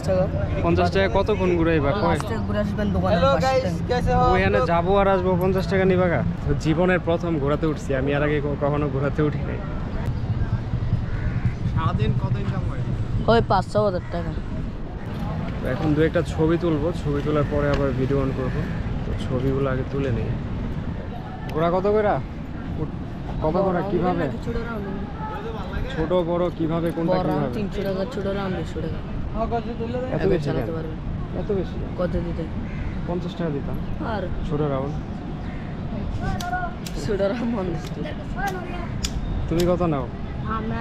টাকা। 50 টাকা কতক্ষণ ঘুরাইবা? কয় ঘুরে আসবেন দোকানে। ওইখানে যাবো আর আসবো, 50 টাকা নিবা গা? জীবনের প্রথম ঘোরাতে উঠছি আমি, এর আগে কখনো ঘোরাতে উঠি নাই। সারাদিন কত ইনকাম হয়? ওই 500,000 টাকা। এখন দু একটা ছবি তুলবো, ছবি তোলার পরে আবার ভিডিও অন করবো। তো ছবিগুলো আগে তুলে নেই। ঘোরা কত করে? কত করে কিভাবে? ছোট বড় কিভাবে, কোনটা কিভাবে? 300 টাকা ছোট রাউন্ড, 100 টাকা। এত বেশি চালাতে পারবেন? এত বেশি? কত দিতে? 50 টাকা দিতাম। আর ছোট রাউন্ড ছোট রাউন্ড তুমি কত নাও? আমরা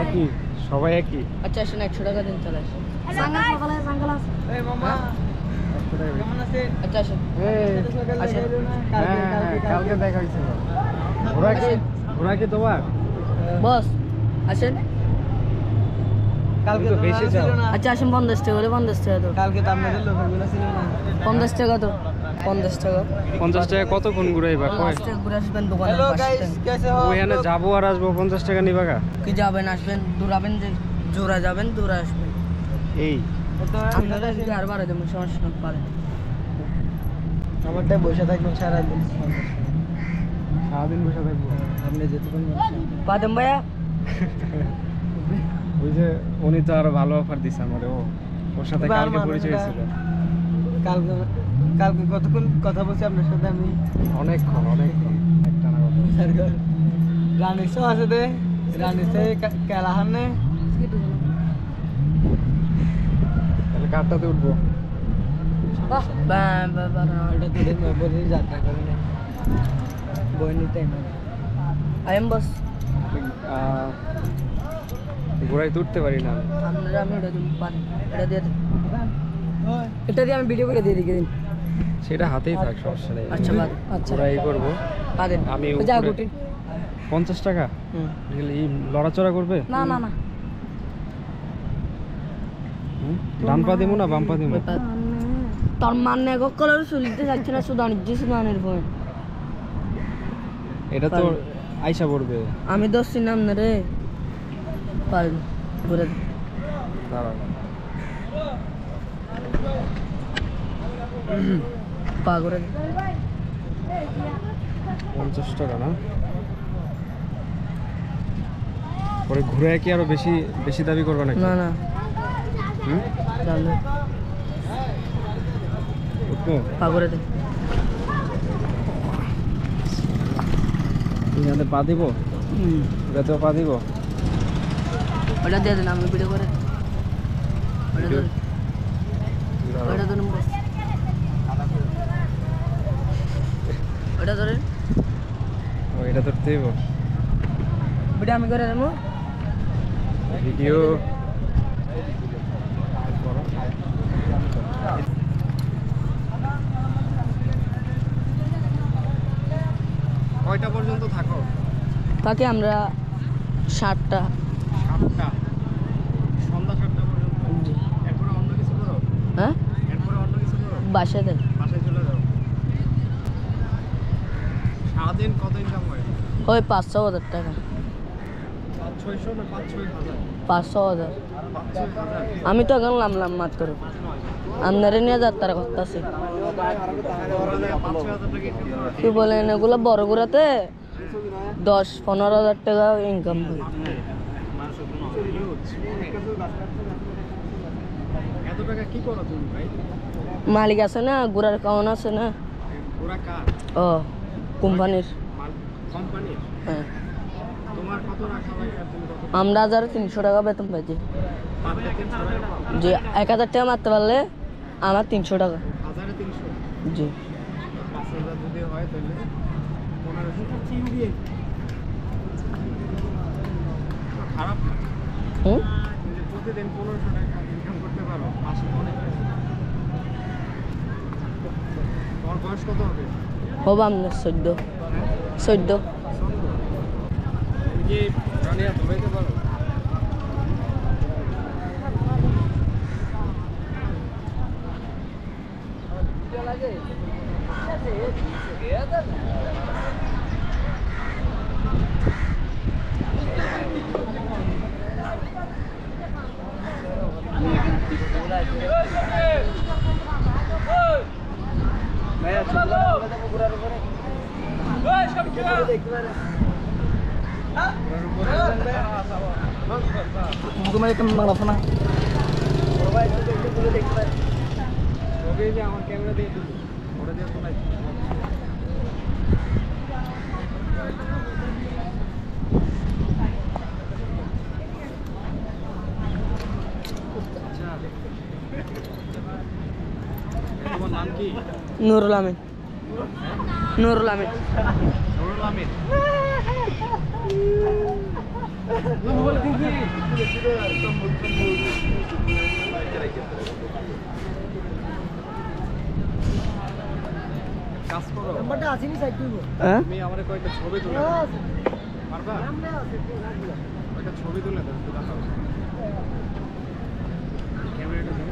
একই, সবাই একই। আচ্ছা আসেন 100 টাকা দিন তাহলে। আচ্ছা আচ্ছা আসেন। কালকে দেখা হয়েছিল। ঘোরা কি তোমার? বস আসেন। কালকে তো বেশি ছিল না। আচ্ছা আসেন 50 টাকা করে। 50 টাকা তো কালকে তো আমাদের লোকগুলো ছিল না। 50 টাকা তো 50 টাকা। 50 টাকা কতক্ষণ ঘুরাইবা? কয় ঘুরে আসবেন দোকানে। ওইখানে যাবো আর আসবো, 50 টাকা নিবা গা? কি যাবেন আসবেন, দূরাবেন যে জোড়া যাবেন, দূরা আসবেন। এই আপনারা যদি আর বাড়াই দেবেন সমস্যা পারে। আমারটাই বসে থাকবেন সারাদিন। সারাদিন বসে থাকবো? আপনি যেতে পাদেম ভাইয়া। ওই যে উনি তো আরো ভালো অফার দিছে আমারে। ওর সাথে কালকে পরিচয় হয়েছিল। কালকে কতক্ষণ কথা বলছি আপনার সাথে আমি? অনেকক্ষণ একটা না কথা। রানিসও আছে দে, রানিসে কেলাহানে। তাহলে কারটাতে উঠবো। এটা তোদের বলে যাত্রা করে না বই নিতে আই এম বস। ঘোড়ায় তুলতে পারি না আপনারা আমি ওটা দিন পান, এটা দিয়ে দেন। এটা দিয়ে আমি ভিডিও করে দিয়ে দিই। সেটা হাতেই থাক, সমস্যা নেই। আচ্ছা বাদ। আচ্ছা ঘোড়াই করবো পাদেন। আমি। যা গুটি 50 টাকা এই লড়াচড়া করবে? না না না ডান পা দিমু না বাম পা দিমু? তোর মানে কলর চুলিতে যাচ্ছে না, সুদানের ভয়। এটা তো আইসা পড়বে। আমি দোষী নাম না রে। পারেন ঘুরে দাঁড়াও। পা ঘুরে 50 টাকা না? পরে ঘুরে কি আরো বেশি দাবি করবে নাকি? না না জানলে উঠবো? পা ঘুরে দে। এখানে পা দিব? ওটাতেও পা দিব? ওটা দিয়ে দেন, আমি ভিডিও করে ওটা ধরুন বস। ওটা ধরেন, এটা ধরতে দিব? ভিডিও আমি করে দেবো। ভিডিও কয়টা পর্যন্ত থাকো? তাকে আমরা 7টা। 7টা? সন্ধ্যা 7টা পর্যন্ত? এরপরে অন্য কিছু করো? হ্যাঁ এরপরে অন্য কিছু করো? বাসায় দেন। বাসায় চলে যাও। সারাদিন কত ইনকাম হয়? ওই 500,000 টাকা। 500-600 না 5-6 হাজার? 500,000। 5-6 হাজার? আমি তো এখন নামলাম মাত্র, আপনারে নিয়ে যাত্রা করতেছি। 5-6 হাজার টাকা ইনকাম করো? কি বলেন, এগুলো বড় ঘোরাতে 10-15 হাজার টাকা ইনকাম হয়। এত টাকা কি করো তুমি ভাই? মালিক আছে না, ঘোরার কাউন আছে না। ওরা কার? ও কোম্পানির। কোম্পানির? হ্যাঁ তোমার কত রাখা লাগে আর তুমি কত? আমরা 1300 টাকা বেতন পাইছি। পার ডে 300 টাকা পাও? যে 1000 টাকা মারতে পারলে আমার 300 টাকা। 1300? জি 5000 যদি হয় তাহলে 1500। খারাপ না। প্রতিদিন 1500 টাকা ইনকাম করতে পারো, মাসে অনেক টাকা। তোমার বয়স কত হবে? হবো আপনার 14। তুমি কি রানিয়া ধরাইতে পারো? ভাইয়া ছোটরা আমরা যাবো ঘোরার উপরে দেখতে পারে তোমার একটা মারাফো না সবাই দেখতে দেখতে পারে ওকে যে আমার ক্যামেরা দিয়ে দিল ওটা দিয়ে তোলাই তোমার নাম কি? নুরুল আমিন। নুরুল আমিন। নুরুল আমিন। কাজ করো নাম্বারটা আসেনি সাইড তুইবো তুমি আমার কয়েকটা ছবি তুলে দাও। পারবা কয়েকটা ছবি তুলে দাও একটু দেখাও ক্যামেরাটা দাও